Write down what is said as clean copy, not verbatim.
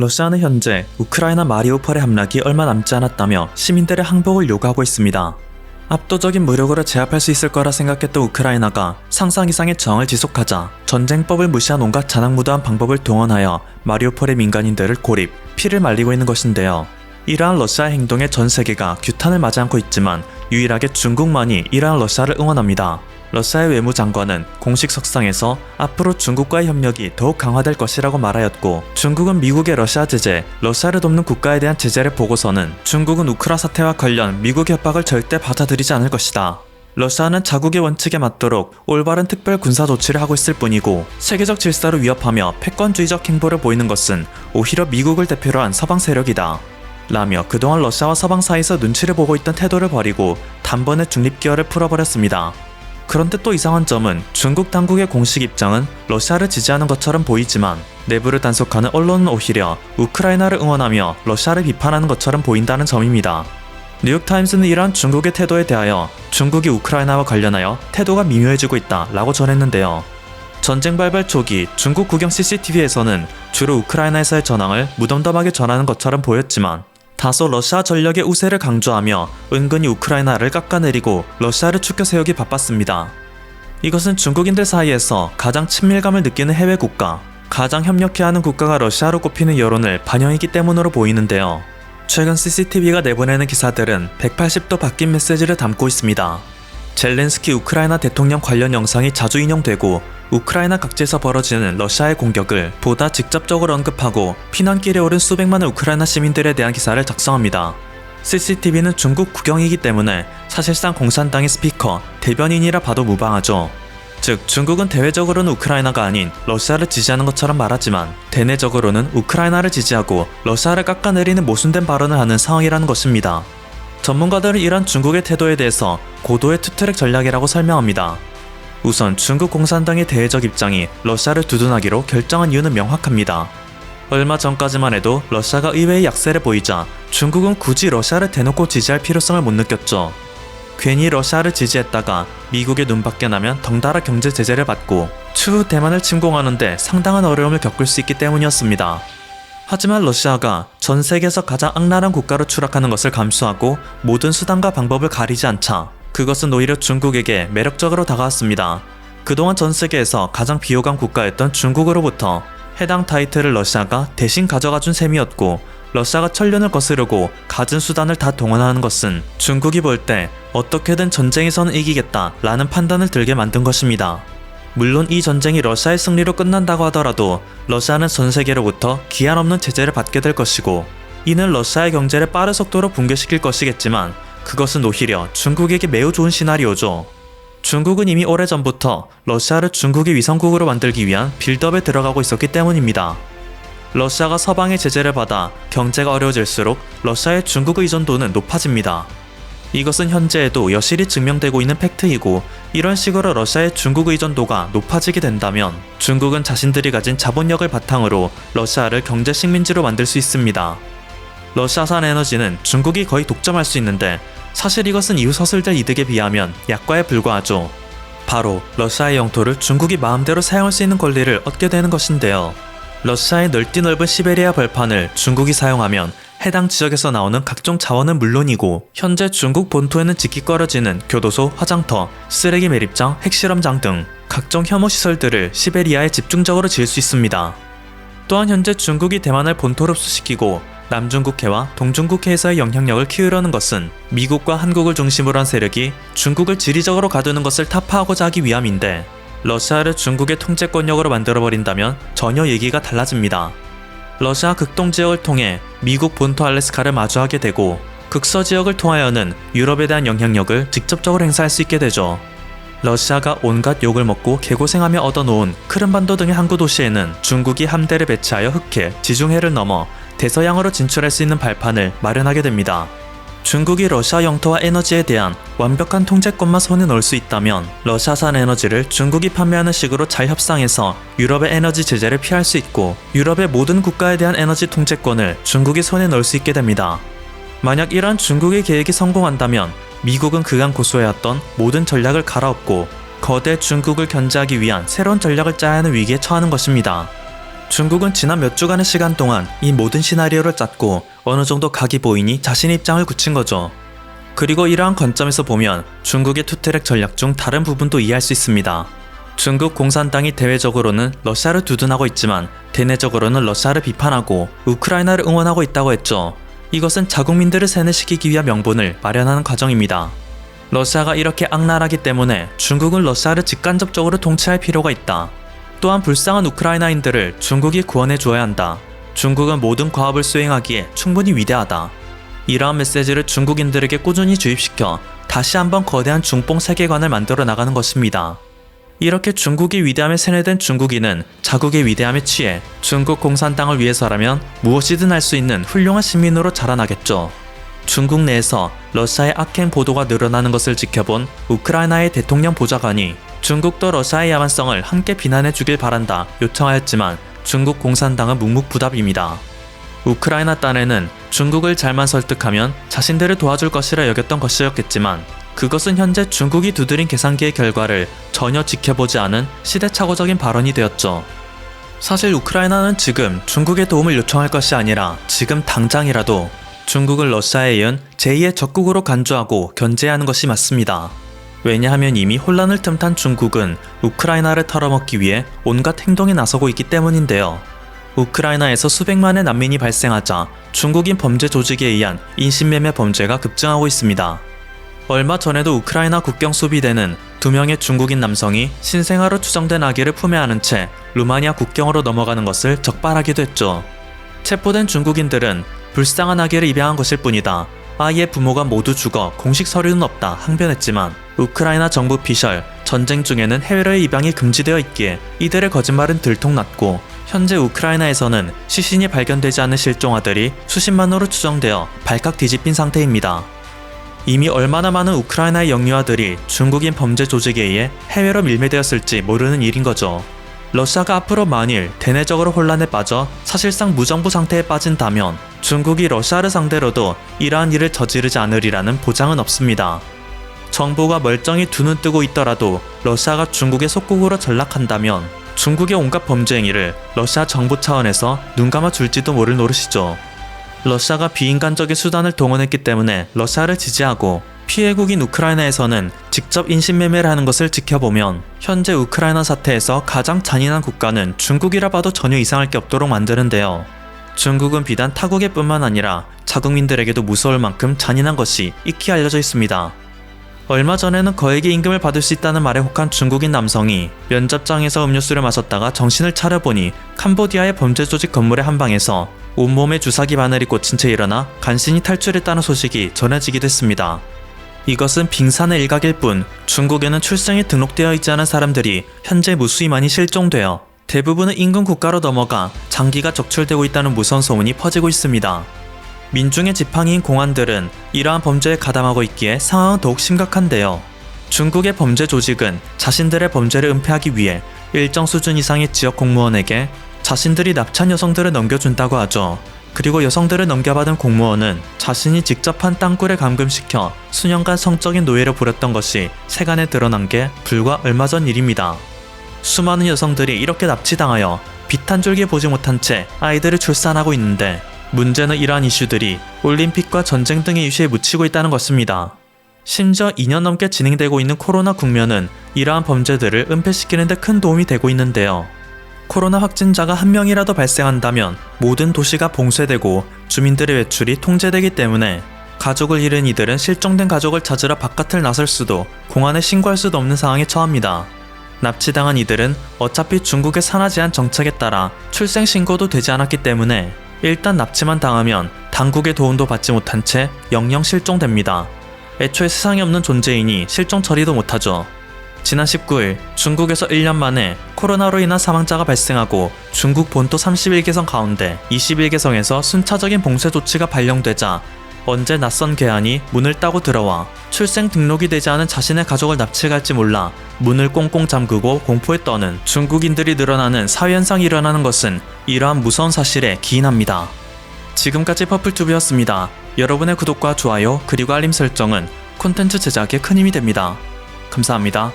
러시아는 현재 우크라이나 마리우폴의 함락이 얼마 남지 않았다며 시민들의 항복을 요구하고 있습니다. 압도적인 무력으로 제압할 수 있을 거라 생각했던 우크라이나가 상상 이상의 저항을 지속하자 전쟁법을 무시한 온갖 잔악무도한 방법을 동원하여 마리우폴의 민간인들을 고립, 피를 말리고 있는 것인데요. 이러한 러시아의 행동에 전 세계가 규탄을 맞이 않고 있지만 유일하게 중국만이 이러한 러시아를 응원합니다. 러시아의 외무장관은 공식 석상에서 앞으로 중국과의 협력이 더욱 강화될 것이라고 말하였고, 중국은 미국의 러시아 제재, 러시아를 돕는 국가에 대한 제재를 보고서는 중국은 우크라 사태와 관련 미국의 협박을 절대 받아들이지 않을 것이다. 러시아는 자국의 원칙에 맞도록 올바른 특별 군사 조치를 하고 있을 뿐이고, 세계적 질서를 위협하며 패권주의적 행보를 보이는 것은 오히려 미국을 대표로 한 서방 세력이다 라며 그동안 러시아와 서방 사이에서 눈치를 보고 있던 태도를 버리고 단번에 중립기어를 풀어버렸습니다. 그런데 또 이상한 점은 중국 당국의 공식 입장은 러시아를 지지하는 것처럼 보이지만 내부를 단속하는 언론은 오히려 우크라이나를 응원하며 러시아를 비판하는 것처럼 보인다는 점입니다. 뉴욕타임스는 이러한 중국의 태도에 대하여 중국이 우크라이나와 관련하여 태도가 미묘해지고 있다 라고 전했는데요. 전쟁 발발 초기 중국 국영 CCTV에서는 주로 우크라이나에서의 전황을 무덤덤하게 전하는 것처럼 보였지만 다소 러시아 전력의 우세를 강조하며 은근히 우크라이나를 깎아내리고 러시아를 추켜 세우기 바빴습니다. 이것은 중국인들 사이에서 가장 친밀감을 느끼는 해외 국가, 가장 협력해야 하는 국가가 러시아로 꼽히는 여론을 반영이기 때문으로 보이는데요. 최근 CCTV가 내보내는 기사들은 180도 바뀐 메시지를 담고 있습니다. 젤렌스키 우크라이나 대통령 관련 영상이 자주 인용되고, 우크라이나 각지에서 벌어지는 러시아의 공격을 보다 직접적으로 언급하고 피난길에 오른 수백만의 우크라이나 시민들에 대한 기사를 작성합니다. CCTV는 중국 국영이기 때문에 사실상 공산당의 스피커, 대변인이라 봐도 무방하죠. 즉 중국은 대외적으로는 우크라이나가 아닌 러시아를 지지하는 것처럼 말하지만 대내적으로는 우크라이나를 지지하고 러시아를 깎아내리는 모순된 발언을 하는 상황이라는 것입니다. 전문가들은 이런 중국의 태도에 대해서 고도의 투트랙 전략이라고 설명합니다. 우선 중국 공산당의 대외적 입장이 러시아를 두둔하기로 결정한 이유는 명확합니다. 얼마 전까지만 해도 러시아가 의외의 약세를 보이자 중국은 굳이 러시아를 대놓고 지지할 필요성을 못 느꼈죠. 괜히 러시아를 지지했다가 미국의 눈밖에 나면 덩달아 경제 제재를 받고 추후 대만을 침공하는데 상당한 어려움을 겪을 수 있기 때문이었습니다. 하지만 러시아가 전 세계에서 가장 악랄한 국가로 추락하는 것을 감수하고 모든 수단과 방법을 가리지 않자 그것은 오히려 중국에게 매력적으로 다가왔습니다. 그동안 전 세계에서 가장 비호감 국가였던 중국으로부터 해당 타이틀을 러시아가 대신 가져가준 셈이었고, 러시아가 천륜을 거스르고 갖은 수단을 다 동원하는 것은 중국이 볼 때 어떻게든 전쟁에서는 이기겠다 라는 판단을 들게 만든 것입니다. 물론 이 전쟁이 러시아의 승리로 끝난다고 하더라도 러시아는 전 세계로부터 기한 없는 제재를 받게 될 것이고, 이는 러시아의 경제를 빠른 속도로 붕괴시킬 것이겠지만 그것은 오히려 중국에게 매우 좋은 시나리오죠. 중국은 이미 오래전부터 러시아를 중국의 위성국으로 만들기 위한 빌드업에 들어가고 있었기 때문입니다. 러시아가 서방의 제재를 받아 경제가 어려워질수록 러시아의 중국 의존도는 높아집니다. 이것은 현재에도 여실히 증명되고 있는 팩트이고, 이런 식으로 러시아의 중국 의존도가 높아지게 된다면 중국은 자신들이 가진 자본력을 바탕으로 러시아를 경제 식민지로 만들 수 있습니다. 러시아산 에너지는 중국이 거의 독점할 수 있는데 사실 이것은 이후 서술될 이득에 비하면 약과에 불과하죠. 바로 러시아의 영토를 중국이 마음대로 사용할 수 있는 권리를 얻게 되는 것인데요. 러시아의 넓디 넓은 시베리아 벌판을 중국이 사용하면 해당 지역에서 나오는 각종 자원은 물론이고, 현재 중국 본토에는 직기꺼려지는 교도소, 화장터, 쓰레기 매립장, 핵실험장 등 각종 혐오시설들을 시베리아에 집중적으로 지을 수 있습니다. 또한 현재 중국이 대만을 본토로 흡수시키고 남중국해와 동중국해에서의 영향력을 키우려는 것은 미국과 한국을 중심으로 한 세력이 중국을 지리적으로 가두는 것을 타파하고자 하기 위함인데, 러시아를 중국의 통제권력으로 만들어버린다면 전혀 얘기가 달라집니다. 러시아 극동지역을 통해 미국 본토 알래스카를 마주하게 되고, 극서지역을 통하여는 유럽에 대한 영향력을 직접적으로 행사할 수 있게 되죠. 러시아가 온갖 욕을 먹고 개고생하며 얻어놓은 크림반도 등의 항구 도시에는 중국이 함대를 배치하여 흑해, 지중해를 넘어 대서양으로 진출할 수 있는 발판을 마련하게 됩니다. 중국이 러시아 영토와 에너지에 대한 완벽한 통제권만 손에 넣을 수 있다면 러시아산 에너지를 중국이 판매하는 식으로 잘 협상해서 유럽의 에너지 제재를 피할 수 있고, 유럽의 모든 국가에 대한 에너지 통제권을 중국이 손에 넣을 수 있게 됩니다. 만약 이러한 중국의 계획이 성공한다면 미국은 그간 고수해왔던 모든 전략을 갈아엎고 거대 중국을 견제하기 위한 새로운 전략을 짜야 하는 위기에 처하는 것입니다. 중국은 지난 몇 주간의 시간 동안 이 모든 시나리오를 짰고 어느 정도 각이 보이니 자신의 입장을 굳힌 거죠. 그리고 이러한 관점에서 보면 중국의 투트랙 전략 중 다른 부분도 이해할 수 있습니다. 중국 공산당이 대외적으로는 러시아를 두둔하고 있지만 대내적으로는 러시아를 비판하고 우크라이나를 응원하고 있다고 했죠. 이것은 자국민들을 세뇌시키기 위한 명분을 마련하는 과정입니다. 러시아가 이렇게 악랄하기 때문에 중국은 러시아를 직간접적으로 통치할 필요가 있다. 또한 불쌍한 우크라이나인들을 중국이 구원해 주어야 한다. 중국은 모든 과업을 수행하기에 충분히 위대하다. 이러한 메시지를 중국인들에게 꾸준히 주입시켜 다시 한번 거대한 중뽕 세계관을 만들어 나가는 것입니다. 이렇게 중국의 위대함에 세뇌된 중국인은 자국의 위대함에 취해 중국 공산당을 위해서라면 무엇이든 할 수 있는 훌륭한 시민으로 자라나겠죠. 중국 내에서 러시아의 악행 보도가 늘어나는 것을 지켜본 우크라이나의 대통령 보좌관이 중국도 러시아의 야만성을 함께 비난해 주길 바란다 요청하였지만 중국 공산당은 묵묵부답입니다. 우크라이나 딴에는 중국을 잘만 설득하면 자신들을 도와줄 것이라 여겼던 것이었겠지만 그것은 현재 중국이 두드린 계산기의 결과를 전혀 지켜보지 않은 시대착오적인 발언이 되었죠. 사실 우크라이나는 지금 중국의 도움을 요청할 것이 아니라 지금 당장이라도 중국을 러시아에 이은 제2의 적국으로 간주하고 견제해야 하는 것이 맞습니다. 왜냐하면 이미 혼란을 틈탄 중국은 우크라이나를 털어먹기 위해 온갖 행동에 나서고 있기 때문인데요. 우크라이나에서 수백만의 난민이 발생하자 중국인 범죄 조직에 의한 인신매매 범죄가 급증하고 있습니다. 얼마 전에도 우크라이나 국경 수비대는 2명의 중국인 남성이 신생아로 추정된 아기를 품에 안은 채 루마니아 국경으로 넘어가는 것을 적발하기도 했죠. 체포된 중국인들은 불쌍한 아기를 입양한 것일 뿐이다. 아이의 부모가 모두 죽어 공식 서류는 없다 항변했지만 우크라이나 정부 피셜 전쟁 중에는 해외로의 입양이 금지되어 있기에 이들의 거짓말은 들통났고 현재 우크라이나에서는 시신이 발견되지 않은 실종아들이 수십만으로 추정되어 발칵 뒤집힌 상태입니다. 이미 얼마나 많은 우크라이나의 영유아들이 중국인 범죄 조직에 의해 해외로 밀매되었을지 모르는 일인 거죠. 러시아가 앞으로 만일 대내적으로 혼란에 빠져 사실상 무정부 상태에 빠진다면 중국이 러시아를 상대로도 이러한 일을 저지르지 않으리라는 보장은 없습니다. 정부가 멀쩡히 두 눈 뜨고 있더라도 러시아가 중국의 속국으로 전락한다면 중국의 온갖 범죄 행위를 러시아 정부 차원에서 눈 감아 줄지도 모를 노릇이죠. 러시아가 비인간적인 수단을 동원했기 때문에 러시아를 지지하고 피해국인 우크라이나에서는 직접 인신매매를 하는 것을 지켜보면 현재 우크라이나 사태에서 가장 잔인한 국가는 중국이라 봐도 전혀 이상할 게 없도록 만드는데요. 중국은 비단 타국에 뿐만 아니라 자국민들에게도 무서울 만큼 잔인한 것이 익히 알려져 있습니다. 얼마 전에는 거액의 임금을 받을 수 있다는 말에 혹한 중국인 남성이 면접장에서 음료수를 마셨다가 정신을 차려보니 캄보디아의 범죄 조직 건물의 한 방에서 온몸에 주사기 바늘이 꽂힌 채 일어나 간신히 탈출했다는 소식이 전해지기도 했습니다. 이것은 빙산의 일각일 뿐 중국에는 출생이 등록되어 있지 않은 사람들이 현재 무수히 많이 실종되어 대부분은 인근 국가로 넘어가 장기가 적출되고 있다는 무서운 소문이 퍼지고 있습니다. 민중의 지팡이인 공안들은 이러한 범죄에 가담하고 있기에 상황은 더욱 심각한데요. 중국의 범죄 조직은 자신들의 범죄를 은폐하기 위해 일정 수준 이상의 지역 공무원에게 자신들이 납치한 여성들을 넘겨준다고 하죠. 그리고 여성들을 넘겨받은 공무원은 자신이 직접 한 땅굴에 감금시켜 수년간 성적인 노예를 부렸던 것이 세간에 드러난 게 불과 얼마 전 일입니다. 수많은 여성들이 이렇게 납치당하여 빛 한 줄기 보지 못한 채 아이들을 출산하고 있는데 문제는 이러한 이슈들이 올림픽과 전쟁 등의 이슈에 묻히고 있다는 것입니다. 심지어 2년 넘게 진행되고 있는 코로나 국면은 이러한 범죄들을 은폐시키는 데 큰 도움이 되고 있는데요. 코로나 확진자가 한 명이라도 발생한다면 모든 도시가 봉쇄되고 주민들의 외출이 통제되기 때문에 가족을 잃은 이들은 실종된 가족을 찾으러 바깥을 나설 수도 공안에 신고할 수도 없는 상황에 처합니다. 납치당한 이들은 어차피 중국의 산하 제한 정책에 따라 출생 신고도 되지 않았기 때문에 일단 납치만 당하면 당국의 도움도 받지 못한 채 영영 실종됩니다. 애초에 세상에 없는 존재이니 실종 처리도 못하죠. 지난 19일 중국에서 1년 만에 코로나로 인한 사망자가 발생하고 중국 본토 31개성 가운데 21개성에서 순차적인 봉쇄 조치가 발령되자 언제 낯선 괴한이 문을 따고 들어와 출생 등록이 되지 않은 자신의 가족을 납치할지 몰라 문을 꽁꽁 잠그고 공포에 떠는 중국인들이 늘어나는 사회현상이 일어나는 것은 이러한 무서운 사실에 기인합니다. 지금까지 퍼플튜브였습니다. 여러분의 구독과 좋아요 그리고 알림 설정은 콘텐츠 제작에 큰 힘이 됩니다. 감사합니다.